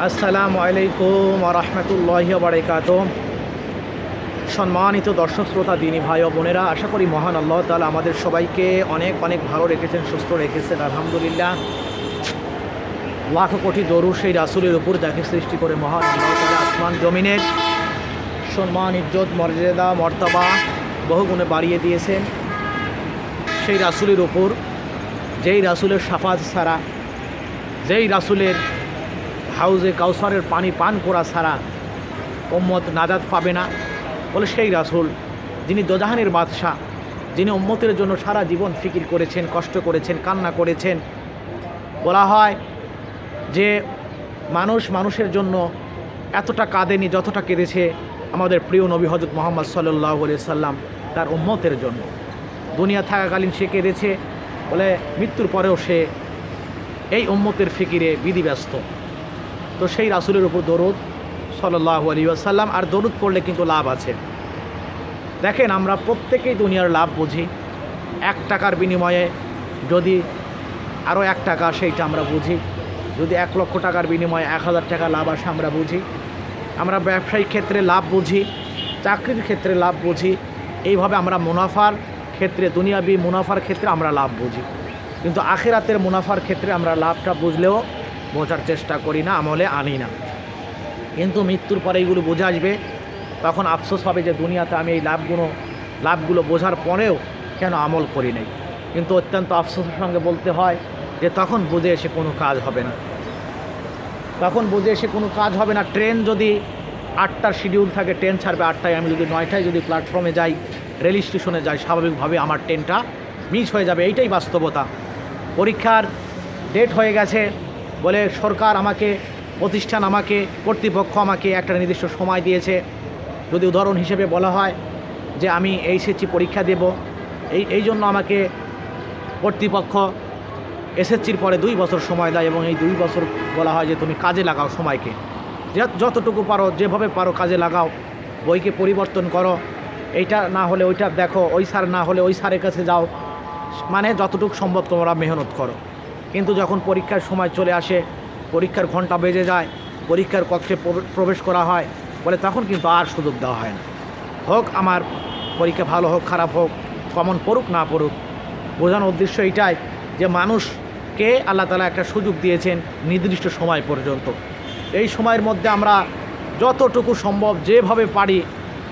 আসসালামু আলাইকুম ওয়া রাহমাতুল্লাহি ওয়া বারাকাতুহু। সম্মানিত দর্শক শ্রোতা দিনী ভাই ও বোনেরা, আশা করি মহান আল্লাহ তাআলা আমাদের সবাইকে অনেক অনেক ভালো রেখেছেন, সুস্থ রেখেছেন, আলহামদুলিল্লাহ। লাখ কোটি দরুদ সেই রাসূলের উপর, যাকে সৃষ্টি করে মহান আল্লাহ তাআলা আসমান জমিনের সম্মান, ইজ্জত, মর্যাদা, মর্তবা বহুগুণে বাড়িয়ে দিয়েছেন। সেই রাসূলের উপর, যেই রাসূলের শাফাত ছাড়া, যেই রাসূলের হাউজে কাউসারের পানি পান করা ছাড়া উম্মত নাজাত পাবে না, বলে সেই রাসূল যিনি দোজাহানের বাদশাহ, যিনি উম্মতের জন্য সারা জীবন ফিকির করেছেন, কষ্ট করেছেন, কান্না করেছেন। বলা হয় যে মানুষের জন্য এতটা কাঁদেনি যতটা কেঁদেছে আমাদের প্রিয় নবী হযরত মুহাম্মদ সাল্লাল্লাহু আলাইহি সাল্লাম তার উম্মতের জন্য। দুনিয়া থাকাকালীন সে কেঁদেছে, বলে মৃত্যুর পরেও সে এই উম্মতের ফিকিরে বিধিব্যস্ত। তো সেই রাসূলের উপর দরুদ সাল্লাল্লাহু আলাইহি ওয়াসাল্লাম। আর দরুদ পড়লে কিন্তু লাভ আছে। দেখেন, আমরা প্রত্যেকেই দুনিয়ার লাভ বুঝি। 1 টাকার বিনিময়ে যদি আরও 1 টাকা, সেইটা আমরা বুঝি। যদি 1 লক্ষ টাকার বিনিময়ে 1000 টাকা লাভ আসে, আমরা বুঝি। আমরা ব্যবসায়িক ক্ষেত্রে লাভ বুঝি, চাকরির ক্ষেত্রে লাভ বুঝি। এইভাবে আমরা মুনাফার ক্ষেত্রে, দুনিয়াবি মুনাফার ক্ষেত্রে আমরা লাভ বুঝি। কিন্তু আখিরাতের মুনাফার ক্ষেত্রে আমরা লাভটা বুঝলেও বোঝার চেষ্টা করি না, আমলে আনি না। কিন্তু মৃত্যুর পরে এইগুলো বোঝা আসবে, তখন আফসোস হবে যে দুনিয়াতে আমি এই লাভগুলো বোঝার পরেও কেন আমল করি নাই। কিন্তু অত্যন্ত আফসোসের সঙ্গে বলতে হয় যে তখন বুঝে এসে কোনো কাজ হবে না। তখন বুঝে এসে কোনো কাজ হবে না। ট্রেন যদি 8টার শিডিউল থাকে, ট্রেন ছাড়বে 8টায়, আমি যদি 9টায় যদি প্ল্যাটফর্মে যাই, রেল স্টেশনে যাই, স্বাভাবিকভাবে আমার ট্রেনটা মিস হয়ে যাবে। এইটাই বাস্তবতা। পরীক্ষার ডেট হয়ে গেছে বলে সরকার আমাকে, প্রতিষ্ঠান আমাকে, কর্তৃপক্ষ আমাকে একটা নির্দিষ্ট সময় দিয়েছে। যদি উদাহরণ হিসেবে বলা হয় যে আমি এইচএসসি পরীক্ষা দেব, এই জন্য আমাকে কর্তৃপক্ষ এসএসসির পরে 2 বছর সময় দেয়, এবং এই 2 বছর বলা হয় যে তুমি কাজে লাগাও সময়কে, যতটুকু পারো, যেভাবে পারো কাজে লাগাও, বইকে পরিবর্তন করো, এইটা না হলে ওইটা দেখো, ওই স্যার না হলে ওই স্যারের কাছে যাও, মানে যতটুকু সম্ভব তোমরা মেহনত করো। কিন্তু যখন পরীক্ষার সময় চলে আসে, পরীক্ষার ঘন্টা বেজে যায়, পরীক্ষার কক্ষে প্রবেশ করা হয়, বলে তখন কিন্তু আর সুযোগ দেওয়া হয় না। হোক আমার পরীক্ষা ভালো হোক খারাপ হোক, কমন পড়ুক না পড়ুক, বোঝানোর উদ্দেশ্য এইটাই যে মানুষকে আল্লাহ তাআলা একটা সুযোগ দিয়েছেন নির্দিষ্ট সময় পর্যন্ত। এই সময়ের মধ্যে আমরা যতটুকু সম্ভব যেভাবে পারি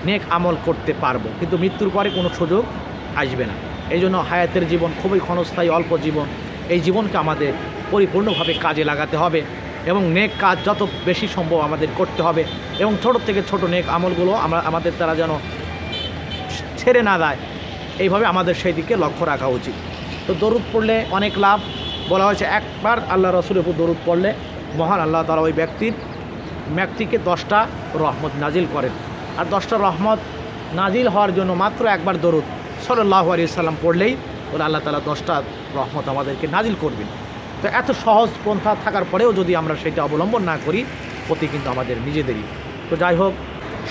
নেক আমল করতে পারবো, কিন্তু মৃত্যুর পরে কোনো সুযোগ আসবে না। এই জন্য হায়াতের জীবন খুবই ক্ষণস্থায়ী, অল্প জীবন। এই জীবনকে আমাদের পরিপূর্ণভাবে কাজে লাগাতে হবে এবং নেক কাজ যত বেশি সম্ভব আমাদের করতে হবে, এবং ছোট থেকে ছোট নেক আমলগুলো আমাদের দ্বারা যেন ছেড়ে না দেয়, এইভাবে আমাদের সেই দিকে লক্ষ্য রাখা উচিত। তো দরুদ পড়লে অনেক লাভ। বলা হয়েছে একবার আল্লাহ রাসূলের উপর দরুদ পড়লে মহান আল্লাহ তাআলা ওই ব্যক্তিকে 10টা রহমত নাজিল করেন। আর 10টা রহমত নাজিল হওয়ার জন্য মাত্র একবার দরুদ সাল্লাল্লাহু আলাইহি সাল্লাম পড়লেই বলে আল্লাহ তাআলা 10টা রহমত আমাদেরকে নাজিল করবেন। তো এত সহজ পন্থা থাকার পরেও যদি আমরা সেটা অবলম্বন না করি, ক্ষতি কিন্তু আমাদের নিজেদেরই। তো যাই হোক,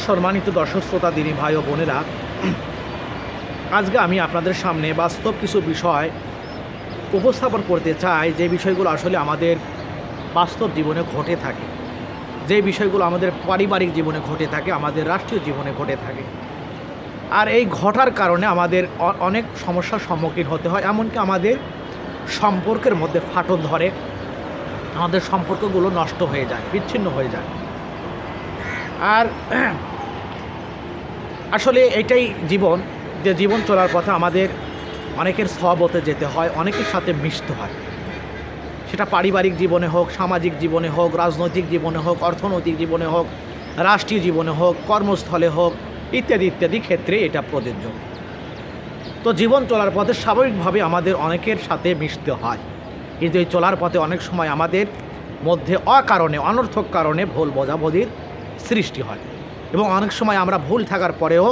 সম্মানিত দর্শক শ্রোতা দিনী ভাই ও বোনেরা, আজকে আমি আপনাদের সামনে বাস্তব কিছু বিষয় উপস্থাপন করতে চাই, যে বিষয়গুলো আসলে আমাদের বাস্তব জীবনে ঘটে থাকে, যে বিষয়গুলো আমাদের পারিবারিক জীবনে ঘটে থাকে, আমাদের রাষ্ট্রীয় জীবনে ঘটে থাকে। আর এই ঘটার কারণে আমাদের অনেক সমস্যার সম্মুখীন হতে হয়, এমনকি আমাদের সম্পর্কের মধ্যে ফাটল ধরে, আমাদের সম্পর্কগুলো নষ্ট হয়ে যায়, বিচ্ছিন্ন হয়ে যায়। আর আসলে এটাই জীবন, যে জীবন চলার পথে আমাদের অনেকের সহবতে যেতে হয়, অনেকের সাথে মিশতে হয়। সেটা পারিবারিক জীবনে হোক, সামাজিক জীবনে হোক, রাজনৈতিক জীবনে হোক, অর্থনৈতিক জীবনে হোক, রাষ্ট্রীয় জীবনে হোক, কর্মস্থলে হোক, ইত্যাদি ইত্যাদি ক্ষেত্রে এটা প্রযোজ্য। তো জীবন চলার পথে স্বাভাবিকভাবে আমাদের অনেকের সাথে মিশতে হয়, কিন্তু এই চলার পথে অনেক সময় আমাদের মধ্যে অকারণে, অনর্থক কারণে ভুল বোঝাবুঝির সৃষ্টি হয়, এবং অনেক সময় আমরা ভুল থাকার পরেও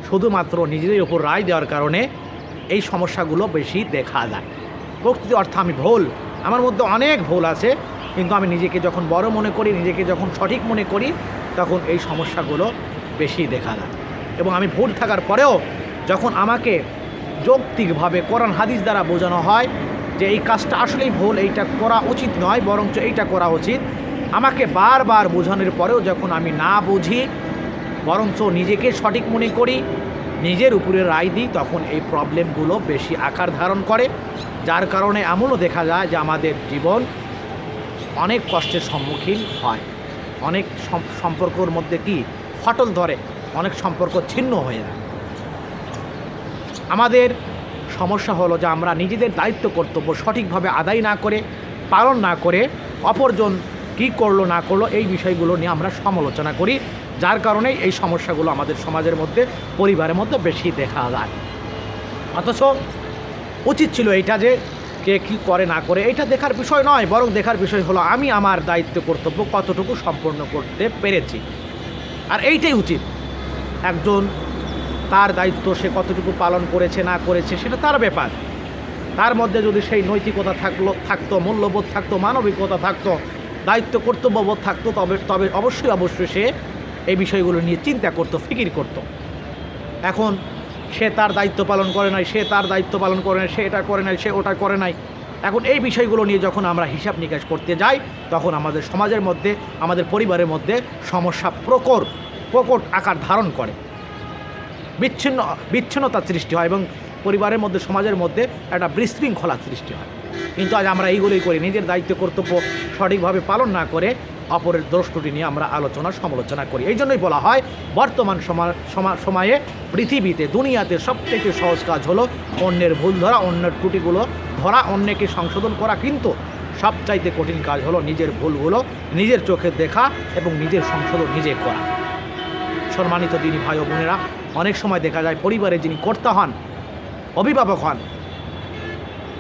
শুধুমাত্র নিজেদের উপর রায় দেওয়ার কারণে এই সমস্যাগুলো বেশি দেখা যায়। প্রকৃতি অর্থে আমি ভুল, আমার মধ্যে অনেক ভুল আছে, কিন্তু আমি নিজেকে যখন বড় মনে করি, নিজেকে যখন সঠিক মনে করি, তখন এই সমস্যাগুলো বেশি দেখা যায়। এবং আমি ভুল থাকার পরেও যখন আমাকে যৌক্তিকভাবে কোরআন হাদিস দ্বারা বোঝানো হয় যে এই কাজটা আসলেই ভুল, এইটা করা উচিত নয়, বরঞ্চ এইটা করা উচিত, আমাকে বারবার বোঝানোর পরেও যখন আমি না বুঝি, বরঞ্চ নিজেকে সঠিক মনে করি, নিজের উপরে রায় দিই, তখন এই প্রবলেমগুলো বেশি আকার ধারণ করে। যার কারণে এমনও দেখা যায় যে আমাদের জীবন অনেক কষ্টের সম্মুখীন হয়, অনেক সম্পর্কর মধ্যে কি ফাটল ধরে, অনেক সম্পর্ক ছিন্ন হয়ে যায়। আমাদের সমস্যা হলো যে আমরা নিজেদের দায়িত্ব কর্তব্য সঠিকভাবে আদায় না করে, পালন না করে, অপরজন কী করলো না করলো এই বিষয়গুলো নিয়ে আমরা সমালোচনা করি। যার কারণে এই সমস্যাগুলো আমাদের সমাজের মধ্যে, পরিবারের মধ্যে বেশি দেখা যায়। অথচ উচিত ছিল এইটা যে কে কী করে না করে এটা দেখার বিষয় নয়, বরং দেখার বিষয় হলো আমি আমার দায়িত্ব কর্তব্য কতটুকু সম্পন্ন করতে পেরেছি। আর এইটাই উচিত। একজন তার দায়িত্ব সে কতটুকু পালন করেছে না করেছে সেটা তার ব্যাপার। তার মধ্যে যদি সেই নৈতিকতা থাকতো, মূল্যবোধ থাকতো, মানবিকতা থাকতো, দায়িত্ব কর্তব্যবোধ থাকতো, তবে অবশ্যই সে এই বিষয়গুলো নিয়ে চিন্তা করতো, ফিকির করতো। এখন সে তার দায়িত্ব পালন করে নাই, সে তার দায়িত্ব পালন করে নাই, সে এটা করে নাই, সে ওটা করে নাই। এখন এই বিষয়গুলো নিয়ে যখন আমরা হিসাব নিকাশ করতে যাই, তখন আমাদের সমাজের মধ্যে, আমাদের পরিবারের মধ্যে সমস্যা প্রকট আকার ধারণ করে, বিচ্ছিন্নতার সৃষ্টি হয় এবং পরিবারের মধ্যে, সমাজের মধ্যে একটা বিশৃঙ্খলার সৃষ্টি হয়। কিন্তু আজ আমরা এইগুলোই করি, নিজের দায়িত্ব কর্তব্য সঠিকভাবে পালন না করে অপরের দোষ ত্রুটি নিয়ে আমরা সমালোচনা করি। এই জন্যই বলা হয় বর্তমান সময়ে পৃথিবীতে, দুনিয়াতে সবথেকে সহজ কাজ হলো অন্যের ভুল ধরা, অন্যের ত্রুটিগুলো ধরা, অন্যকে সংশোধন করা। কিন্তু সবচাইতে কঠিন কাজ হলো নিজের ভুলগুলো নিজের চোখে দেখা এবং নিজের সংশোধন নিজে করা। সম্মানিত দিনী ভাই ও বোনেরা, অনেক সময় দেখা যায় পরিবারে যিনি কর্তা হন, অভিভাবক হন,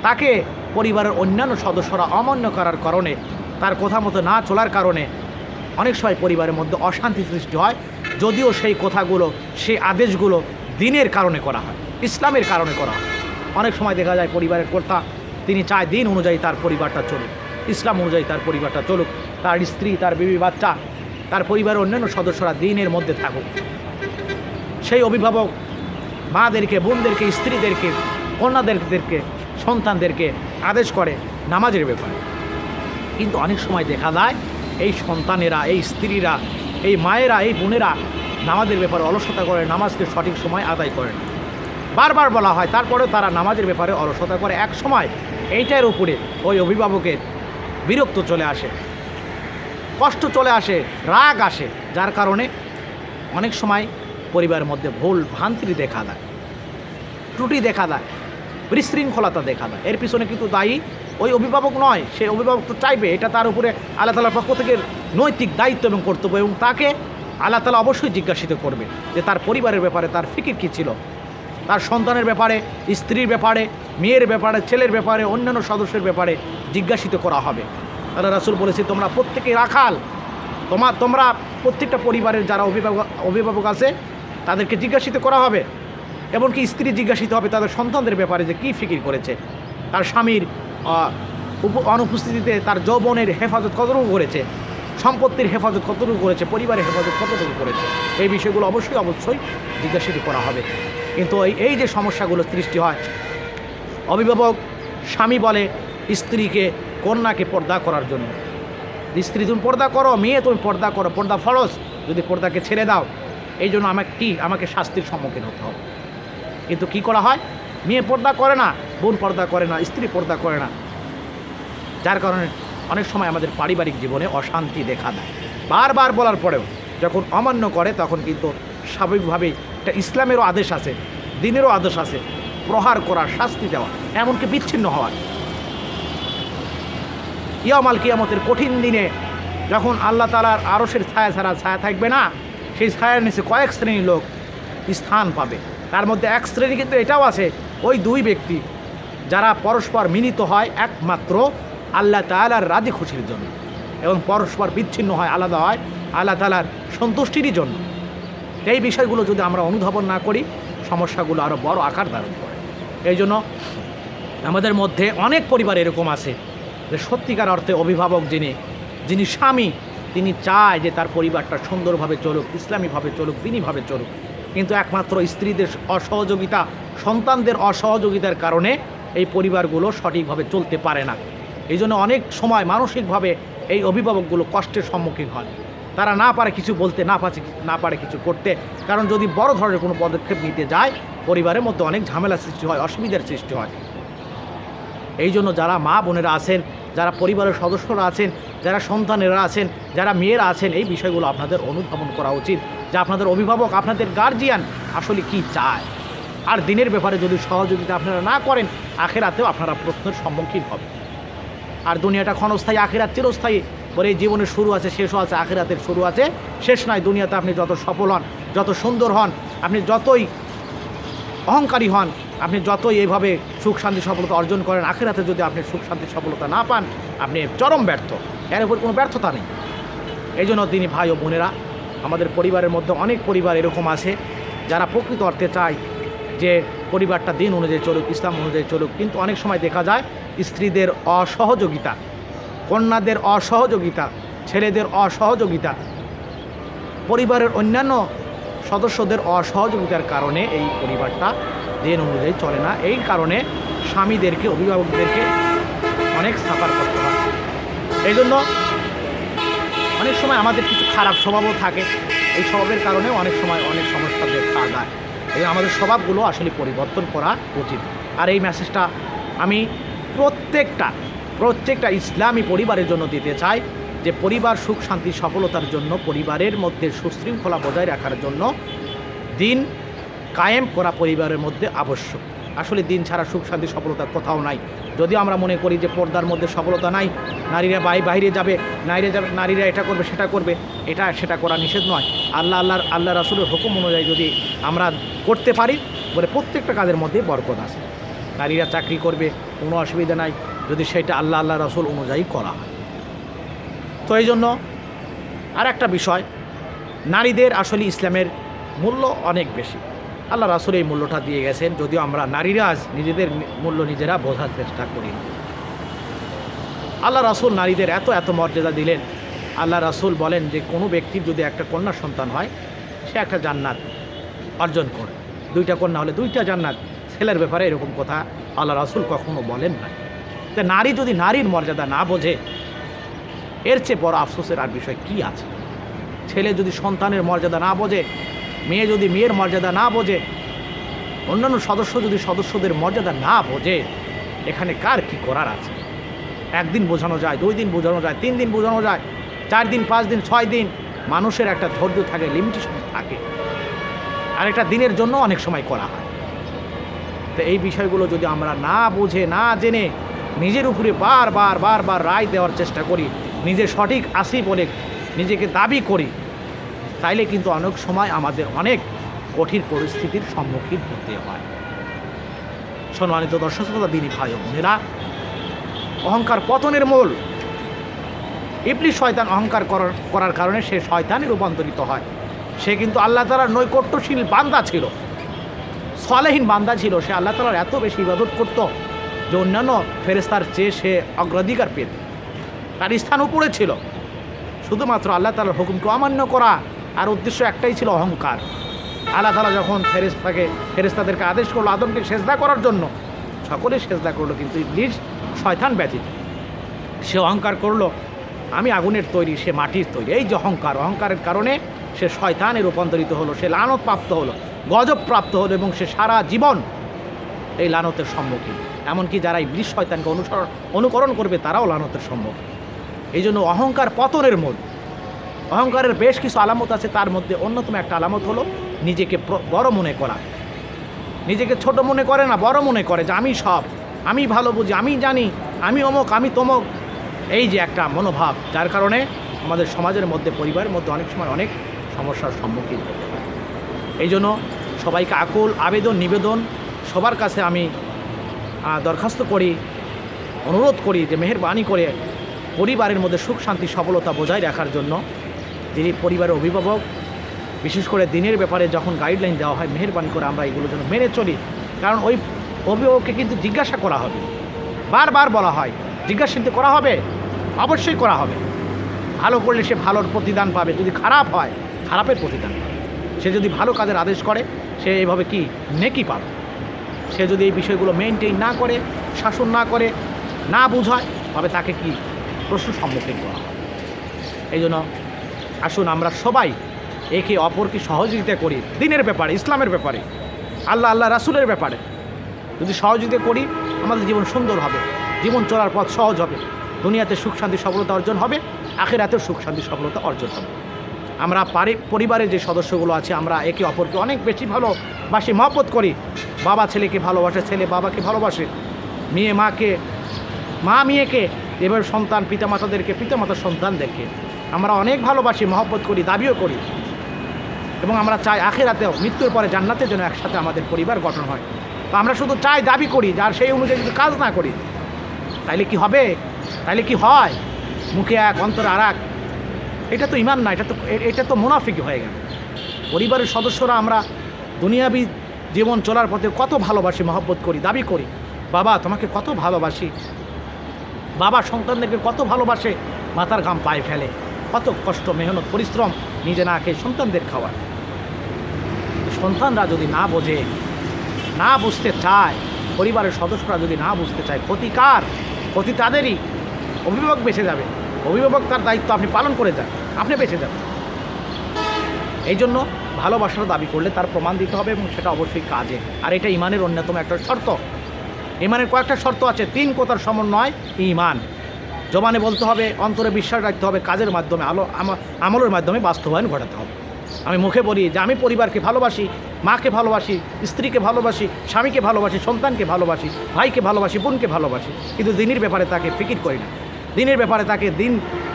তাকে পরিবারের অন্যান্য সদস্যরা অমান্য করার কারণে, তার কথা মতো না চলার কারণে অনেক সময় পরিবারের মধ্যে অশান্তি সৃষ্টি হয়। যদিও সেই কথাগুলো, সেই আদেশগুলো দিনের কারণে করা হয়, ইসলামের কারণে করা হয়। অনেক সময় দেখা যায় পরিবারের কর্তা তিনি চায় দিন অনুযায়ী তার পরিবারটা চলুক, ইসলাম অনুযায়ী তার পরিবারটা চলুক, তার স্ত্রী, তার বিবি বাচ্চা, তার পরিবারের অন্যান্য সদস্যরা দিনের মধ্যে থাকুক। সেই অভিভাবক মাদেরকে, বোনদেরকে, স্ত্রীদেরকে, কন্যাদেরকে, সন্তানদেরকে আদেশ করে নামাজের ব্যাপারে। কিন্তু অনেক সময় দেখা যায় এই সন্তানেরা, এই স্ত্রীরা, এই মায়েরা, এই বোনেরা নামাজের ব্যাপারে অলসতা করে, নামাজকে সঠিক সময় আদায় করে না। বারবার বলা হয়, তারপরেও তারা নামাজের ব্যাপারে অলসতা করে। এক সময় এইটার উপরে ওই অভিভাবকের বিরক্ত চলে আসে, কষ্ট চলে আসে, রাগ আসে, যার কারণে অনেক সময় পরিবারের মধ্যে ভুল ভ্রান্তি দেখা দেয়, ত্রুটি দেখা দেয়, বিশৃঙ্খলতা দেখা দেয়। এর পিছনে কিন্তু দায়ী ওই অভিভাবক নয়। সে অভিভাবক তো চাইবে, এটা তার উপরে আল্লাহ তাআলার পক্ষ থেকে নৈতিক দায়িত্ব এবং কর্তব্য, এবং তাকে আল্লাহ তাআলা অবশ্যই জিজ্ঞাসিত করবে যে তার পরিবারের ব্যাপারে তার ফিকির কী ছিল, তার সন্তানের ব্যাপারে, স্ত্রীর ব্যাপারে, মেয়ের ব্যাপারে, ছেলের ব্যাপারে, অন্যান্য সদস্যের ব্যাপারে জিজ্ঞাসিত করা হবে। আল্লাহ রাসূল বলেছে, তোমরা প্রত্যেকেই রাখাল, তোমরা প্রত্যেকটা পরিবারের যারা অভিভাবক আছে তাদেরকে জিজ্ঞাসিত করা হবে। এমনকি স্ত্রী জিজ্ঞাসিত হবে তাদের সন্তানদের ব্যাপারে যে কী ফিকির করেছে, তার স্বামীর অনুপস্থিতিতে তার যৌবনের হেফাজত কতটুকু করেছে, সম্পত্তির হেফাজত কতটুকু করেছে, পরিবারের হেফাজত কতটুকু করেছে। এই বিষয়গুলো অবশ্যই জিজ্ঞাসিত করা হবে। কিন্তু এই যে সমস্যাগুলো সৃষ্টি হয়, অভিভাবক স্বামী বলে স্ত্রীকে, কন্যাকে পর্দা করার জন্য, স্ত্রী তুমি পর্দা করো, মেয়ে তুমি পর্দা করো, পর্দা ফরজ, যদি পর্দাকে ছেড়ে দাও এই জন্য আমাকে শাস্তির সম্মুখীন হতে হবে। কিন্তু কি করা হয়, মেয়ে পর্দা করে না, বোন পর্দা করে না, স্ত্রী পর্দা করে না, যার কারণে অনেক সময় আমাদের পারিবারিক জীবনে অশান্তি দেখা দেয়। বারবার বলার পরেও যখন অমান্য করে, তখন কিন্তু স্বাভাবিকভাবেই একটা ইসলামেরও আদেশ আছে, দ্বীনেরও আদেশ আছে, প্রহার করা, শাস্তি দেওয়া, এমনকি বিচ্ছিন্ন হওয়া। ইয়াউমাল কিয়ামতের কঠিন দিনে যখন আল্লাহ তাআলার আরশের ছায়া ছাড়া ছায়া থাকবে না, সেই ছায়ার নিচে কয়েক শ্রেণীর লোক স্থান পাবে। তার মধ্যে এক শ্রেণী কিন্তু এটাও আছে, ওই দুই ব্যক্তি যারা পরস্পর মিলিত হয় একমাত্র আল্লাহ তাআলার রাজি খুশির জন্য, এবং পরস্পর বিচ্ছিন্ন হয়, আলাদা হয় আল্লাহ তাআলার সন্তুষ্টিরই জন্য। এই বিষয়গুলো যদি আমরা অনুধাবন না করি, সমস্যাগুলো আরও বড় আকার ধারণ করে। এই জন্য আমাদের মধ্যে অনেক পরিবার এরকম আছে যে সত্যিকার অর্থে অভিভাবক যিনি স্বামী, তিনি চায় যে তার পরিবারটা সুন্দরভাবে চলুক, ইসলামীভাবে চলুক, দীনীভাবে চলুক, কিন্তু একমাত্র স্ত্রীদের অসহযোগিতা, সন্তানদের অসহযোগিতার কারণে এই পরিবারগুলো সঠিকভাবে চলতে পারে না। এই জন্য অনেক সময় মানসিকভাবে এই অভিভাবকগুলো কষ্টের সম্মুখীন হন। তারা না পারে কিছু বলতে, না পারে কিছু করতে, কারণ যদি বড় ধরনের কোনো পদক্ষেপ নিতে যায় পরিবারের মধ্যে অনেক ঝামেলা সৃষ্টি হয়, অসুবিধার সৃষ্টি হয়। এই জন্য যারা মা বোনেরা আছেন, যারা পরিবারের সদস্যরা আছেন, যারা সন্তানেরা আছেন, যারা মেয়েরা আছেন, এই বিষয়গুলো আপনাদের অনুধাবন করা উচিত যে আপনাদের অভিভাবক, আপনাদের গার্জিয়ান আসলে কি চায়। আর দিনের ব্যাপারে যদি সহযোগিতা আপনারা না করেন, আখেরাতেও আপনারা প্রশ্নের সম্মুখীন হবেন। আর দুনিয়াটা ক্ষণস্থায়ী, আখেরাত চিরস্থায়ী। বলে এই জীবনের শুরু আছে, শেষও আছে, আখেরাতের শুরু আছে, শেষ নয়। দুনিয়াতে আপনি যত সফল হন, যত সুন্দর হন, আপনি যতই অহংকারী হন, আপনি যতই এইভাবে সুখ শান্তি সফলতা অর্জন করেন, আখেরাতে যদি আপনি সুখ শান্তি সফলতা না পান, আপনি চরম ব্যর্থ। এর উপর কোনো ব্যর্থতা নেই। এই জন্য তিনি ভাই ও বোনেরা, আমাদের পরিবারের মধ্যে অনেক পরিবার এরকম আছে যারা প্রকৃত অর্থে চায় যে পরিবারটা দিন অনুযায়ী চলুক, ইসলাম অনুযায়ী চলুক, কিন্তু অনেক সময় দেখা যায় স্ত্রীদের অসহযোগিতা, কন্যাদের অসহযোগিতা, ছেলেদের অসহযোগিতা, পরিবারের অন্যান্য সদস্যদের অসহযোগিতার কারণে এই পরিবারটা দিন অনুযায়ী চলে না। এই কারণে স্বামীদেরকে, অভিভাবকদেরকে অনেক সাফার করতে হয়। এই জন্য অনেক সময় আমাদের কিছু খারাপ স্বভাবও থাকে, এই স্বভাবের কারণে অনেক সময় অনেক সমস্যা দেখা যায়। এই আমাদের স্বভাবগুলো আসলে পরিবর্তন করা উচিত। আর এই মেসেজটা আমি প্রত্যেকটা ইসলামী পরিবারের জন্য দিতে চাই যে পরিবার সুখ শান্তি সফলতার জন্য, পরিবারের মধ্যে সুশৃঙ্খলা বজায় রাখার জন্য দিন কায়েম করা পরিবারের মধ্যে আবশ্যক। আসলে দিন ছাড়া সুখ শান্তি সফলতা কোথাও নাই। যদিও আমরা মনে করি যে পর্দার মধ্যে সফলতা নাই, নারীরা বাইরে যাবে, নারীরা এটা করবে সেটা করবে, এটা সেটা করা নিষেধ নয়। আল্লাহ রাসূলের হুকুম অনুযায়ী যদি আমরা করতে পারি, বলে প্রত্যেকটা কাজের মধ্যে বরকত আছে। নারীরা চাকরি করবে, কোনো অসুবিধা নাই যদি সেটা আল্লাহ রাসূল অনুযায়ী করা হয়। তো এই জন্য আর একটা বিষয়, নারীদের আসলে ইসলামের মূল্য অনেক বেশি। আল্লাহ রাসূল এই মূল্যটা দিয়ে গেছেন, যদিও আমরা নারীরা আজ নিজেদের মূল্য নিজেরা বোঝার চেষ্টা করি। আল্লাহ রাসূল নারীদের এত মর্যাদা দিলেন। আল্লাহ রাসূল বলেন যে কোনো ব্যক্তির যদি একটা কন্যা সন্তান হয়, সে একটা জান্নাত অর্জন করে। 2টা কন্যা হলে 2টা জান্নাত। ছেলের ব্যাপারে এরকম কথা আল্লাহ রাসূল কখনো বলেন না। তো নারী যদি নারীর মর্যাদা না বোঝে, এর চেয়ে বড় আফসোসের আর বিষয় কি আছে? ছেলে যদি সন্তানের মর্যাদা না বোঝে, মেয়ে যদি মেয়ের মর্যাদা না বোঝে, অন্যান্য সদস্য যদি সদস্যদের মর্যাদা না বোঝে, এখানে কার কি করার আছে? 1 দিন বোঝানো যায়, 2 দিন বোঝানো যায়, 3 দিন বোঝানো যায়, 4 দিন, 5 দিন, 6 দিন। মানুষের একটা ধৈর্য থাকে, লিমিটেশন থাকে, আর একটা দিনের জন্য অনেক সময় করা হয়। তো এই বিষয়গুলো যদি আমরা না বুঝে, না জেনে নিজের উপরে বারবার রায় দেওয়ার চেষ্টা করি, নিজে সঠিক আসি বলে নিজেকে দাবি করি, তাইলে কিন্তু অনেক সময় আমাদের অনেক কঠিন পরিস্থিতির সম্মুখীন হতে হয়। সম্মানিত দর্শক শ্রোতা, দিনী ভাই ও বোনেরা, অহংকার পতনের মূল। ইবলিস শয়তান অহংকার করার কারণে সে শয়তানে রূপান্তরিত হয়। সে কিন্তু আল্লাহ তাআলার নৈকট্যশীল বান্দা ছিল, সালেহীন বান্দা ছিল। সে আল্লাহ তাআলার এত বেশি ইবাদত করত যে অন্যান্য ফেরেশতার চেয়ে সে অগ্রাধিকার পেত, তার স্থান উপরে ছিল। শুধুমাত্র আল্লাহ তাআলার হুকুমকে অমান্য করা, আর উদ্দেশ্য একটাই ছিল অহংকার। আল্লাহ তাআলা যখন ফেরেশতাদেরকে আদেশ করলো আদমকে সেজদা করার জন্য, সকলে সেজদা করলো, কিন্তু ইবলিস শয়তান ব্যতীত। সে অহংকার করলো আমি আগুনের তৈরি, সে মাটির তৈরি। এই যে অহংকারের কারণে সে শয়তানে রূপান্তরিত হলো, সে লানত প্রাপ্ত হলো, গজব প্রাপ্ত হলো, এবং সে সারা জীবন এই লানতের সম্মুখীন। এমনকি যারা ইবলিস শয়তানকে অনুকরণ করবে তারাও লানতের সম্মুখীন। এই জন্য অহংকার পতনের মূল। অহংকারের বেশ কিছু আলামত আছে, তার মধ্যে অন্যতম একটা আলামত হলো নিজেকে বড় মনে করা। নিজেকে ছোট মনে করে না, বড় মনে করে যে আমি সব, আমি ভালো বুঝি, আমি জানি, আমি অমুক, আমি তমুক। এই যে একটা মনোভাব, যার কারণে আমাদের সমাজের মধ্যে, পরিবারের মধ্যে অনেক সময় অনেক সমস্যার সম্মুখীন হতে হয়। এই জন্য সবাইকে আকুল আবেদন নিবেদন, সবার কাছে আমি দরখাস্ত করি, অনুরোধ করি যে মেহেরবানি করে পরিবারের মধ্যে সুখ শান্তি সফলতা বজায় রাখার জন্য যিনি পরিবারের অভিভাবক, বিশেষ করে দিনের ব্যাপারে যখন গাইডলাইন দেওয়া হয়, মেহেরবানি করে আমরা এগুলো যেন মেনে চলি। কারণ ওই অভিভাবককে কিন্তু জিজ্ঞাসা করা হবে, বারবার বলা হয় জিজ্ঞাসা করা হবে, অবশ্যই করা হবে। ভালো করলে সে ভালোর প্রতিদান পাবে, যদি খারাপ হয় খারাপের প্রতিদান পাবে। সে যদি ভালো কাজের আদেশ করে, সে এইভাবে কি নেকি পাবে। সে যদি এই বিষয়গুলো মেনটেন না করে, শাসন না করে, না বুঝায়, তবে তাকে কি প্রশ্ন সম্মুখীন করা হয়। এই জন্য আসুন আমরা সবাই একে অপরকে সহযোগিতা করি দিনের ব্যাপারে, ইসলামের ব্যাপারে, আল্লাহ রাসূলের ব্যাপারে। যদি সহযোগিতা করি আমাদের জীবন সুন্দর হবে, জীবন চলার পথ সহজ হবে, দুনিয়াতে সুখ শান্তি সফলতা অর্জন হবে, আখিরাতেও সুখ শান্তি সফলতা অর্জন হবে। আমরা পরিবারের যে সদস্যগুলো আছে আমরা একে অপরকে অনেক বেশি ভালোবাসি, মহব্বত করি। বাবা ছেলেকে ভালোবাসে, ছেলে বাবাকে ভালোবাসে, মেয়ে মাকে, মা মেয়েকে, এবার সন্তান পিতামাতাদেরকে, পিতামাতা সন্তানদেরকে আমরা অনেক ভালোবাসি, মহব্বত করি, দাবিও করি। এবং আমরা চাই আখিরাতেও মৃত্যুর পরে জান্নাতের জন্য একসাথে আমাদের পরিবার গঠন হয়। তো আমরা শুধু চাই, দাবি করি, যার সেই অনুযায়ী যদি কাজ না করি তাইলে কি হবে? তাইলে কি হয়? মুখে এক অন্তরে আর এক, এটা তো ঈমান না, এটা তো মুনাফিক হয়ে গেল। পরিবারের সদস্যরা আমরা দুনিয়াবি জীবন চলার পথে কত ভালোবাসি, মহব্বত করি, দাবি করি। বাবা তোমাকে কত ভালোবাসি, বাবা সন্তানদেরকে কত ভালোবাসে, মাথার ঘাম পায়ে ফেলে, কত কষ্ট, মেহনত, পরিশ্রম নিজে না খেয়ে সন্তানদের খাওয়ায়। সন্তানরা যদি না বোঝে, না বুঝতে চায়, পরিবারের সদস্যরা যদি না বুঝতে চায়, ক্ষতি কার? ক্ষতি তাদেরই। অভিভাবক বেঁচে যাবে, অভিভাবক তার দায়িত্ব আপনি পালন করে যান, আপনি বেঁচে যাবেন। এই জন্য ভালোবাসার দাবি করলে তার প্রমাণ দিতে হবে এবং সেটা অবশ্যই কাজে। আর এটা ঈমানের অন্যতম একটা শর্ত। ঈমানের কয়েকটা শর্ত আছে, 3 কথার সমন্বয় ঈমান। জবানে বলতে হবে, অন্তরে বিশ্বাস রাখতে হবে, কাজের মাধ্যমে আমলের মাধ্যমে বাস্তবায়ন ঘটাতে হবে। আমি মুখে বলি যে আমি পরিবারকে ভালোবাসি, মাকে ভালোবাসি, স্ত্রীকে ভালোবাসি, স্বামীকে ভালোবাসি, সন্তানকে ভালোবাসি, ভাইকে ভালোবাসি, বোনকে ভালোবাসি, কিন্তু দিনের ব্যাপারে তাকে ফিকির করি না। দিনের ব্যাপারে তাকে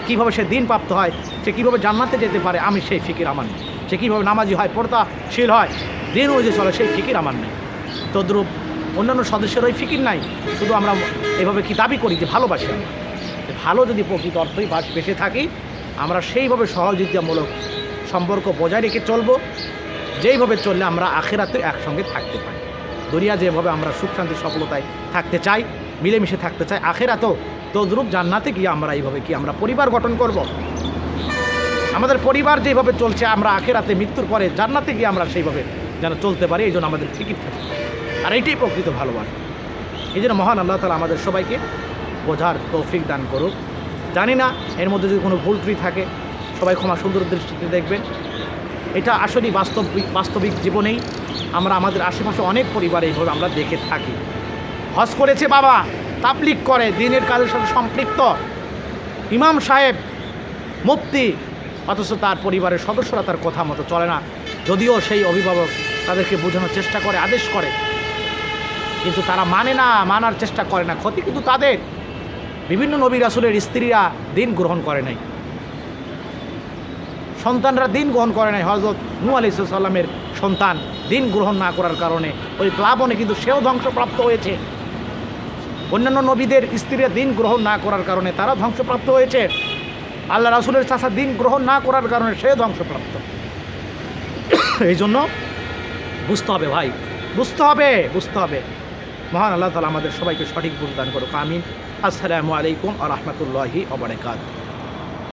কীভাবে সে দিন প্রাপ্ত হয়, সে কীভাবে জান্নাতে যেতে পারে, আমি সেই ফিকির আমার নেই। সে কীভাবে নামাজি হয়, পর্দাশীল হয়, দিন অনুযায়ী চলে, সেই ফিকির আমার নেই। তদ্রূপ অন্যান্য সদস্যের ওই ফিকির নাই। শুধু আমরা এভাবে কি দাবি করি যে ভালোবাসি। আমরা ভালো যদি প্রকৃত অর্থই বেঁচে থাকি, আমরা সেইভাবে সহযোগিতামূলক সম্পর্ক বজায় রেখে চলবো, যেইভাবে চললে আমরা আখিরাতে একসঙ্গে থাকতে পারি। দুনিয়া যেভাবে আমরা সুখ শান্তি সফলতায় থাকতে চাই, মিলেমিশে থাকতে চাই, আখিরাতেও তদ্রূপ জান্নাতে গিয়ে আমরা এইভাবে কি আমরা পরিবার গঠন করব। আমাদের পরিবার যেভাবে চলছে, আমরা আখিরাতে মৃত্যুর পরে জান্নাতে গিয়ে আমরা সেইভাবে যেন চলতে পারি, এই জন্য আমাদের ফিকির থাকে। আর এইটাই প্রকৃত ভালোবাসা। এই জন্য মহান আল্লাহ তাআলা আমাদের সবাইকে বোঝার তৌফিক দান করুক। জানি না এর মধ্যে যদি কোনো ভুল ত্রুটি থাকে, সবাই ক্ষমা সুন্দর দৃষ্টিতে দেখবেন। এটা আসলেই বাস্তবিক জীবনেই আমরা আমাদের আশেপাশে অনেক পরিবার এইভাবে আমরা দেখে থাকি। হজ করেছে বাবা, তাবলীগ করে, দ্বীনের কাজের সাথে সম্পৃক্ত, ইমাম সাহেব, মুফতি, অথচ তার পরিবারের সদস্যরা তার কথা মতো চলে না। যদিও সেই অভিভাবক তাদেরকে বোঝানোর চেষ্টা করে, আদেশ করে, কিন্তু তারা মানে না, মানার চেষ্টা করে না। ক্ষতি কিন্তু তাদের। বিভিন্ন নবী রাসূলের স্ত্রীরা দিন গ্রহণ করে নাই, সন্তানরা দিন গ্রহণ করে নাই। হযরত নূহ আলাইহিস সালামের সন্তান দিন গ্রহণ না করার কারণে ওই প্লাবনে কিন্তু সেও ধ্বংসপ্রাপ্ত হয়েছে। অন্যান্য নবীদের স্ত্রীরা দিন গ্রহণ না করার কারণে তারা ধ্বংসপ্রাপ্ত হয়েছে। আল্লাহ রাসূলের চাচা দিন গ্রহণ না করার কারণে সেও ধ্বংসপ্রাপ্ত। এই জন্য বুঝতে হবে ভাই, বুঝতে হবে। মহান আল্লাহ তাআলা আমাদের সবাইকে সঠিক বুঝ দান করুক। আমিন। আসসালামু আলাইকুম ওয়া রাহমাতুল্লাহি ওয়া বারাকাতুহু।